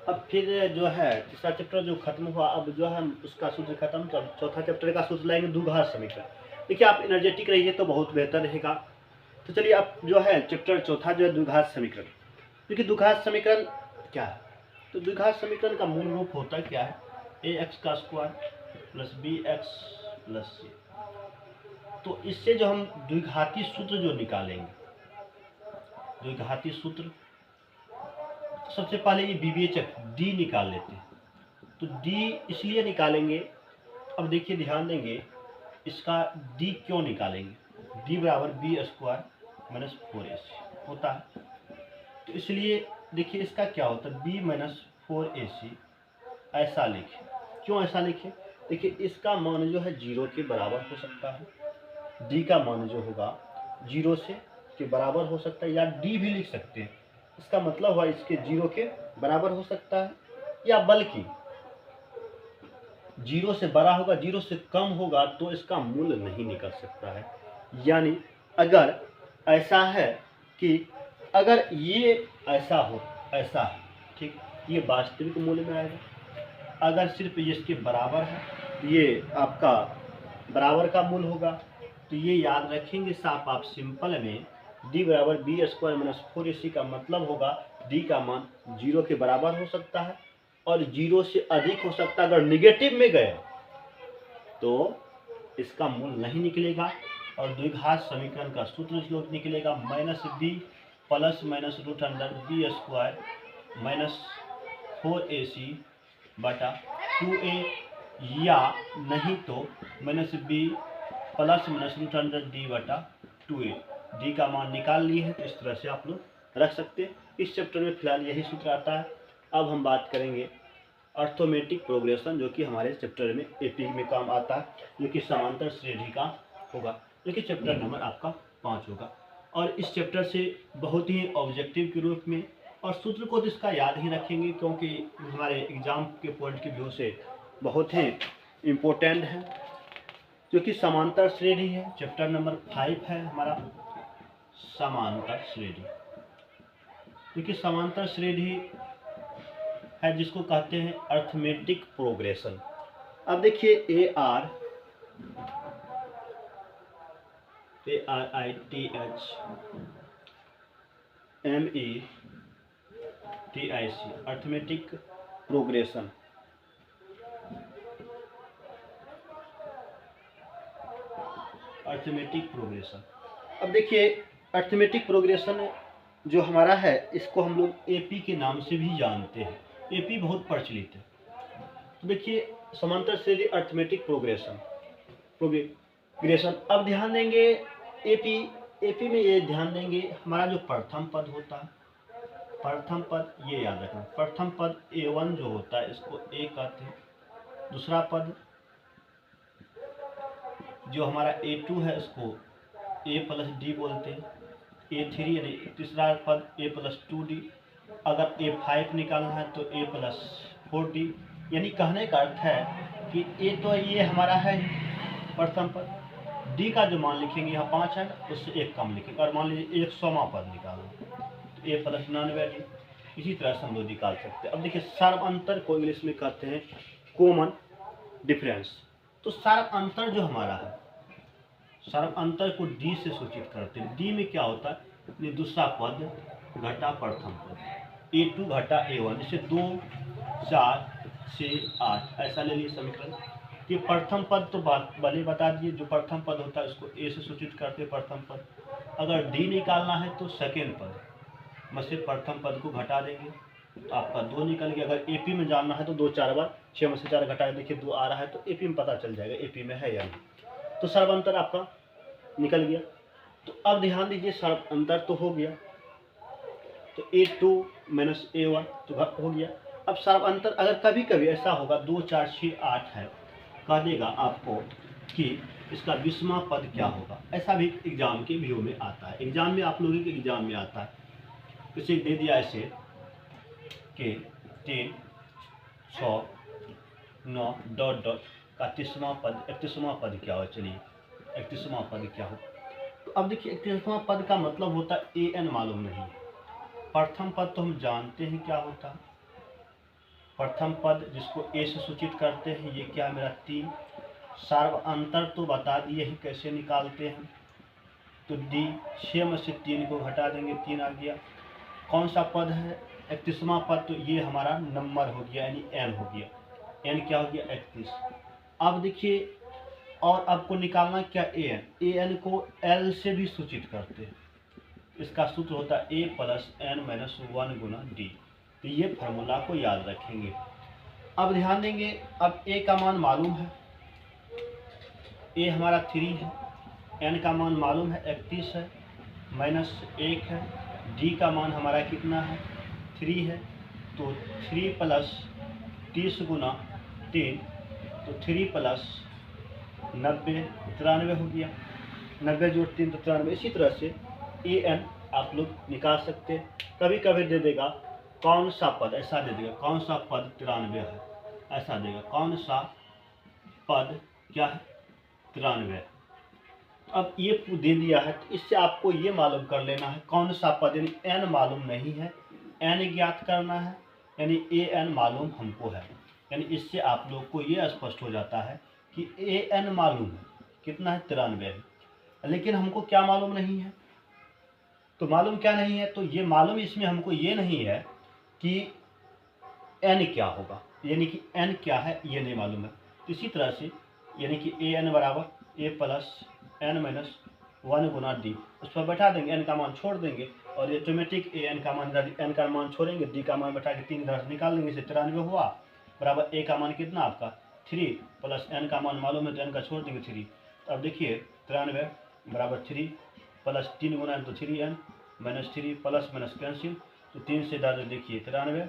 A: अब फिर जो है तीसरा चैप्टर जो खत्म हुआ, अब जो है उसका सूत्र खत्म, तो चौथा चैप्टर का सूत्र लाएंगे द्विघात समीकरण। देखिए आप एनर्जेटिक रहिए तो बहुत बेहतर रहेगा। तो चलिए अब जो है चैप्टर चौथा जो है द्विघात समीकरण। देखिए द्विघात समीकरण क्या है, तो द्विघात समीकरण का मूल रूप होता है क्या है, ए एक्स का square plus B x plus c. तो इससे जो हम द्विघाती सूत्र जो निकालेंगे, द्विघाती सूत्र सबसे पहले ये विवेचक डी निकाल लेते हैं। तो डी इसलिए निकालेंगे, अब देखिए ध्यान देंगे इसका डी क्यों निकालेंगे, डी बराबर बी स्क्वायर माइनस 4ac होता है। तो इसलिए देखिए इसका क्या होता है, बी माइनस 4ac ऐसा लिखे। क्यों ऐसा लिखे, देखिए इसका मान जो है 0 के बराबर हो सकता है, डी का मान जो होगा 0 से के बराबर हो सकता है, या डी भी लिख सकते हैं। इसका मतलब हुआ इसके 0 के बराबर हो सकता है, या बल्कि 0 से बड़ा होगा, 0 से कम होगा तो इसका मूल्य नहीं निकल सकता है। यानी अगर ऐसा है कि अगर ये ऐसा हो, ऐसा है ठीक, ये वास्तविक मूल्य में आएगा। अगर सिर्फ ये इसके बराबर है, ये आपका बराबर का मूल्य होगा। तो ये याद रखेंगे साफ आप सिंपल में, डी बराबर बी स्क्वायर माइनस 4ac का मतलब होगा डी का मान 0 के बराबर हो सकता है और 0 से अधिक हो सकता है। अगर निगेटिव में गए तो इसका मूल्य नहीं निकलेगा और द्विघात समीकरण का सूत्र जो निकलेगा minus B plus minus root under B square minus 4ac बटा 2a, या नहीं तो minus B plus minus root under D बटा 2a। डी का मान निकाल लिए हैं तो इस तरह से आप लोग रख सकते हैं। इस चैप्टर में फिलहाल यही सूत्र आता है। अब हम बात करेंगे अर्थमेटिक प्रोग्रेशन, जो कि हमारे चैप्टर में एपी में काम आता है, जो कि समांतर श्रेणी का होगा, जो कि चैप्टर नंबर आपका 5 होगा। और इस चैप्टर से बहुत ही ऑब्जेक्टिव के रूप में, और सूत्र को तो इसका याद ही रखेंगे क्योंकि हमारे एग्जाम के पॉइंट की व्यू से बहुत ही इम्पोर्टेंट है, जो कि समांतर श्रेणी है। चैप्टर नंबर 5 है हमारा समांतर श्रेणी, क्योंकि समांतर श्रेणी है जिसको कहते हैं अर्थमेटिक प्रोग्रेशन। अब देखिए ARITHMETIC arithmetic progression. Arithmetic progression, अब देखिए अर्थमेटिक प्रोग्रेशन जो हमारा है, इसको हम लोग एपी के नाम से भी जानते हैं। एपी बहुत प्रचलित है। तो देखिए समांतर श्रेणी अर्थमेटिक प्रोग्रेशन। अब ध्यान देंगे एपी में ये ध्यान देंगे हमारा जो प्रथम पद होता है, प्रथम पद ये याद रखना, प्रथम पद A1 जो होता है इसको ए कहते हैं। दूसरा पद जो हमारा A2 है इसको a प्लस डी बोलते हैं। A3 यानी तीसरा पद a प्लस 2d। अगर A5 निकालना है तो a प्लस 4d। यानी कहने का अर्थ है कि a तो ये हमारा है प्रथम पद, d का जो मान लिखेंगे यहाँ 5 है, उससे एक कम लिखेंगे। और मान लीजिए 100वां पद निकालना तो a प्लस 99d। इसी तरह से हम लोग निकाल सकते हैं। अब देखिए सर्व अंतर को इंग्लिश में कहते हैं कॉमन डिफरेंस। तो सर्व अंतर जो हमारा है, सर्व अंतर को डी से सूचित करते हैं। डी में क्या होता है, दूसरा पद घटा प्रथम पद, A2 घटा A1, जैसे 2 4 6 8 ऐसा ले लीजिए समीकरण। कि प्रथम पद तो भले बता दिए, जो प्रथम पद होता है उसको ए से सूचित करते हैं प्रथम पद। अगर डी निकालना है तो सेकेंड पद में से प्रथम पद को घटा देंगे तो आपका 2 निकल गया। अगर एपी में जानना है तो 2 4 बार 6 में से 4 घटा देखिए 2 आ रहा है, तो एपी में पता चल जाएगा एपी में है या नहीं। तो सर्व अंतर आपका निकल गया। तो अब ध्यान दीजिए सर्व अंतर तो हो गया, तो A2 माइनस A1 तो हो गया। अब सर्व अंतर अगर कभी कभी ऐसा होगा 2 4 6 8 है, कह देगा आपको कि इसका 20वां पद क्या होगा। ऐसा भी एग्जाम के व्यू में आता है, एग्जाम में आप लोगों के एग्जाम में आता है। इसे दे दिया ऐसे कि 3 6 9 डॉट डॉट का 30वां पद, 31वां पद क्या हो, चलिए 31वां पद क्या हो। तो अब देखिए 31वां पद का मतलब होता है AN मालूम नहीं है। प्रथम पद तो हम जानते हैं क्या होता है, प्रथम पद जिसको A से सूचित करते हैं, ये क्या है मेरा 3। सार्व अंतर तो बता दिए हैं कैसे निकालते हैं। तो डी 6 में से 3 को घटा देंगे, 3 आ गया। कौन सा पद है? 31वां पद। तो ये हमारा नंबर हो गया यानी एन हो गया। एन क्या हो गया? 31। अब देखिए और आपको निकालना क्या? A N. ए एन को एल से भी सूचित करते हैं। इसका सूत्र होता है ए प्लस एन माइनस 1 गुना डी। तो ये फार्मूला को याद रखेंगे। अब ध्यान देंगे, अब ए का मान मालूम है, ए हमारा 3 है, एन का मान मालूम है 31 है, माइनस 1 है, डी का मान हमारा कितना है? 3 है। तो 3 प्लस 30 गुना 3, तो 3 प्लस 90 93 हो गया। 90 जोड़ 3 तो 93। इसी तरह से ए एन आप लोग निकाल सकते हैं। कभी कभी दे देगा कौन सा पद, ऐसा दे देगा कौन सा पद 93 है, ऐसा देगा कौन सा पद क्या है? 93। अब ये दे दिया है, तो इससे आपको ये मालूम कर लेना है कौन सा पद, यानी एन मालूम नहीं है, एन ज्ञात करना है, यानी ए एन मालूम हमको है। यानी इससे आप लोग को ये स्पष्ट हो जाता है कि ए एन मालूम है कितना है? 93 है। लेकिन हमको क्या मालूम नहीं है? तो मालूम क्या नहीं है? तो ये मालूम इसमें हमको ये नहीं है कि एन क्या होगा, यानी कि एन क्या है ये नहीं मालूम है। तो इसी तरह से यानी कि ए एन बराबर ए प्लस एन माइनस 1 गुना डी, उस पर बैठा देंगे, एन का मान छोड़ देंगे और ऑटोमेटिक ए एन का मान, एन का मान छोड़ेंगे, डी का मान बैठा के 3 इधर से निकाल देंगे, इसे 93 हुआ। बराबर ए का मान कितना आपका? 3 प्लस एन का मान मालूम है तो एन का छोड़ देंगे 3। अब देखिए 93 बराबर 3 प्लस 3 गुना तो 3n minus 3 plus minus cancel, तो 3 से दादा देखिए 93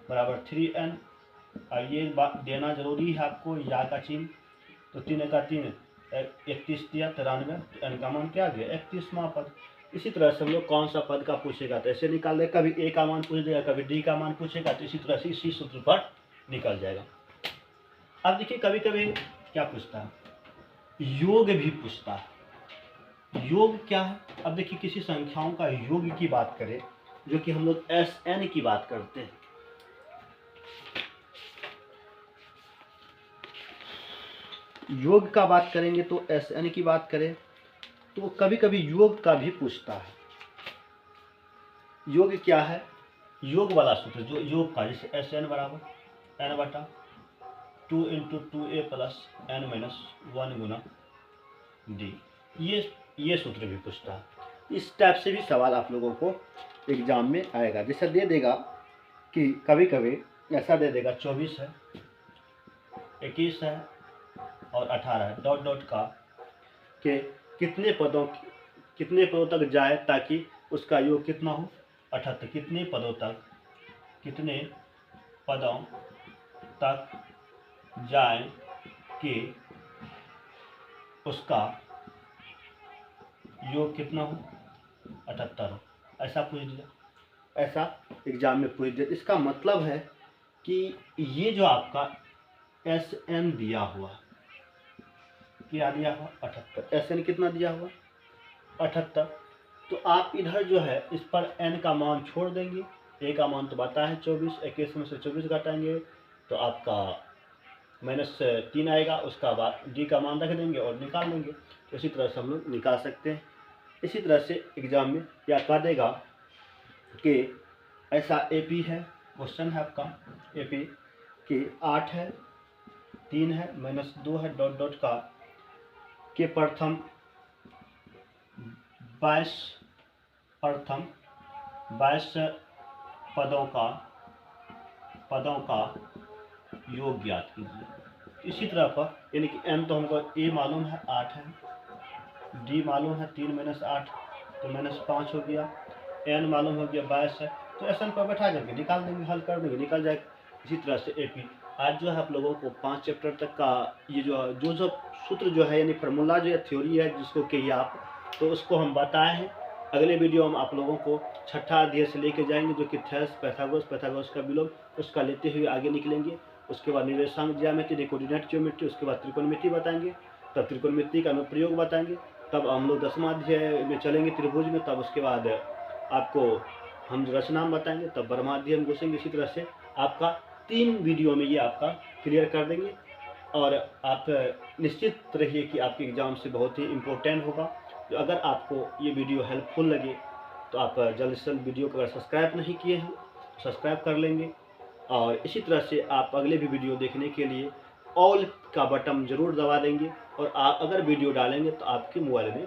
A: बराबर 3n। और ये बात देना जरूरी है आपको, या का चिन्ह। तो 3 का 3 31 दिया, 93, तो एन का मान क्या आ गया? 31वां पद। इसी तरह से हम लोग कौन सा पद का पूछेगा तो ऐसे निकाल दे, कभी ए का मान पूछ देगा, कभी डी का मान पूछेगा, तो इसी तरह से इसी सूत्र पर निकल जाएगा। अब देखिए कभी कभी क्या पूछता है? योग भी पूछता है। योग क्या है? अब देखिए किसी संख्याओं का योग की बात करें, जो कि हम लोग एस एन की बात करते हैं। योग का बात करेंगे तो एस एन की बात करें तो कभी कभी योग का भी पूछता है। योग क्या है? योग वाला सूत्र जो योग का, जैसे एस एन बराबर एन बटा 2 into 2a plus N minus 1 गुना डी, ये सूत्र भी पूछता है। इस टाइप से भी सवाल आप लोगों को एग्जाम में आएगा। जैसे दे देगा कि कभी कभी ऐसा दे देगा 24 है, 21 है और 18 है, डॉट डॉट का के कितने पदों तक जाए ताकि उसका योग कितना हो? 78। कितने पदों तक जाए कि उसका योग कितना हो? 78 हो। ऐसा पूछ दिया, ऐसा एग्जाम में पूछ दिया। इसका मतलब है कि ये जो आपका एस एन दिया हुआ, क्या दिया हुआ? 78। एस एन कितना दिया हुआ? 78। तो आप इधर जो है इस पर एन का मान छोड़ देंगे, ए का मान तो बता है 24, 21 में से 24 घटाएंगे तो आपका माइनस 3 आएगा, उसका बाद डी का मान रख देंगे और निकाल लेंगे। तो इसी तरह से हम लोग निकाल सकते हैं। इसी तरह से एग्जाम में क्या कह देगा कि ऐसा एपी है, क्वेश्चन है आपका एपी कि 8 है, 3 है, माइनस 2 है, डॉट डॉट का के प्रथम 22 पदों का योग ज्ञात कीजिए। इसी तरह पर यानी कि एन तो हमको ए मालूम है 8 है, डी मालूम है 3 माइनस 8 तो माइनस 5 हो गया, एन मालूम हो गया 22 है, तो एस एन पर बैठा करके निकाल देंगे, हल कर देंगे, निकल जाएगा। इसी तरह से एपी आज जो है आप लोगों को 5 चैप्टर तक का ये जो सूत्र जो है यानी फार्मूला जो है थ्योरी है जिसको कहिए आप, तो उसको हम बताए हैं। अगले वीडियो हम आप लोगों को छठा अध्याय से लेके जाएंगे जो कि थेस पैथागोरस का विलोम, उसका लेते हुए आगे निकलेंगे। उसके बाद निर्देशांक ज्यामिति, कोऑर्डिनेट ज्योमेट्री, उसके बाद त्रिकोणमिति बताएंगे, तब त्रिकोणमिति का अनुप्रयोग बताएंगे, तब हम लोग 10वां अध्याय में चलेंगे त्रिभुज में, तब उसके बाद आपको हम रचना बताएंगे, तब ब्रह्माध्याय हम घुसेंगे। इसी तरह से आपका 3 वीडियो में ये आपका क्लियर कर देंगे। और आप निश्चित रहिए कि आपके एग्ज़ाम से बहुत ही इम्पोर्टेंट होगा। तो अगर आपको ये वीडियो हेल्पफुल लगे तो आप जल्द से जल्द वीडियो को अगर सब्सक्राइब नहीं किए हैं तो सब्सक्राइब कर लेंगे। और इसी तरह से आप अगले भी वीडियो देखने के लिए ऑल का बटन ज़रूर दबा देंगे। और आप अगर वीडियो डालेंगे तो आपके मोबाइल में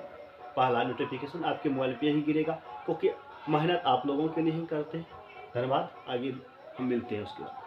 A: पहला नोटिफिकेशन आपके मोबाइल पे ही गिरेगा, क्योंकि मेहनत आप लोगों के लिए ही करते हैं। धन्यवाद, आगे हम मिलते हैं उसके बाद।